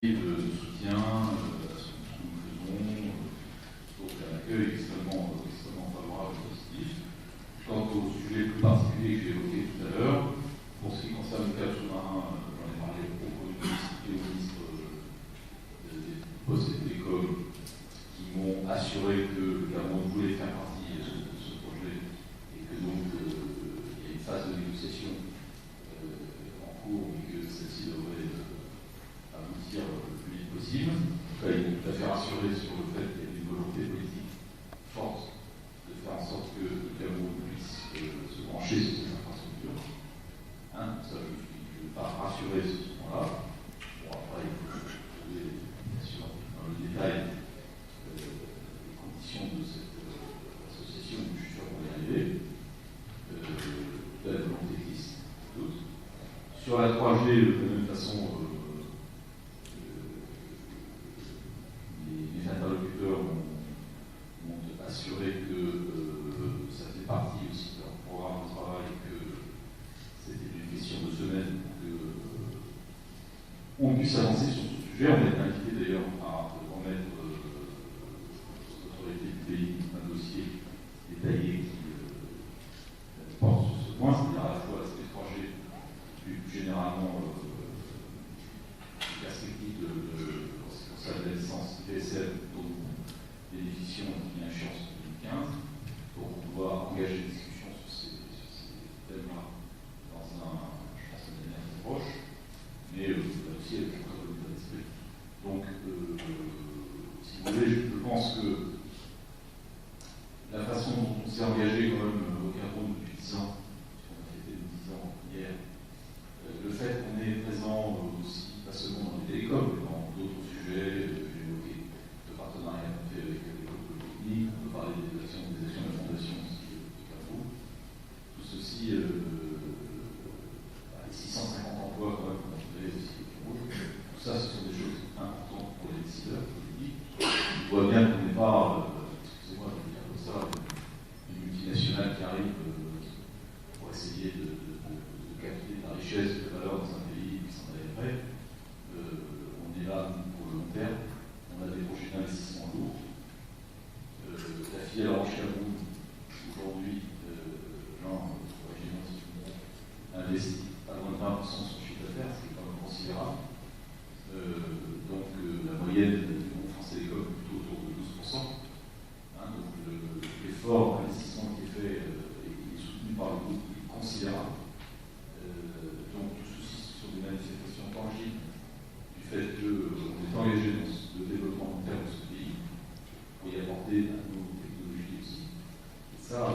de soutien à ce que nous faisons, donc un accueil extrêmement favorable et positif. Quant au sujet plus particulier que j'ai évoqué tout à l'heure, pour ce qui concerne le cas sous-marin, j'en ai parlé au propos du ministre des Postes et Télécoms, qui m'ont assuré que Cameroun voulait faire partie de ce projet et que donc il y a une phase de négociation en cours, mais que celle-ci devrait aboutir le plus vite possible. En tout cas, il est tout à fait rassuré sur le fait qu'il y a une volonté politique forte de faire en sorte que le Cameroun puisse se brancher sur ces infrastructures. Ça, je ne suis pas rassuré sur ce point-là. Bon, après, il faut trouver, bien sûr, dans le détail les conditions de cette association, je suis sûr qu'on va y arriver. La volonté existe, doute. Sur la 3G, de la même façon, les interlocuteurs m'ont assuré que ça fait partie aussi de leur programme de travail, que c'était une question de semaine pour qu'on puisse avancer sur ce sujet. On est invité d'ailleurs à remettre aux autorités du pays un dossier détaillé qui porte sur ce point, c'est-à-dire à la fois l'aspect 3G, puis plus généralement les perspectives de la licence DSL dont nous bénéficions qui a une échéance en 2015 pour pouvoir engager des discussions sur ces thèmes-là dans je pense, un avenir très proche, mais là aussi avec un très bon état d'esprit. Donc, si vous voulez, je pense que la façon dont on s'est engagé quand même au Cameroun depuis 10 ans, puisqu'on a fêté nos 10 ans hier, le fait qu'on est présent aussi, pas seulement dans les télécoms, mais dans d'autres sujets, j'ai évoqué le partenariat qu'on fait avec l'école polytechnique, on peut parler des actions de la fondation aussi de Cameroun. Tout ceci, les 650 emplois quand même qu'on a créés aussi au Cameroun, tout ça, ce sont des choses importantes pour les décideurs politiques. On voit bien qu'on n'est pas, excusez-moi de le dire comme ça, une multinationale qui arrive pour essayer de capter la richesse de la valeur dans un pays qui s'en allait. On est là pour le long terme, on a des projets d'investissement lourds. La filiale Orange Cameroun, aujourd'hui, Jean, investit pas loin de 20% de son chiffre d'affaires, ce qui est quand même considérable. Donc la moyenne du groupe France Télécom est plutôt autour de 12%. Donc l'effort d'investissement qui est fait et qui est soutenu par le groupe est considérable. Donc tout ceci, ce sont des manifestations tangibles du fait qu'on est engagé dans le développement long terme de ce pays pour y apporter de nouvelles technologies aussi. Et ça,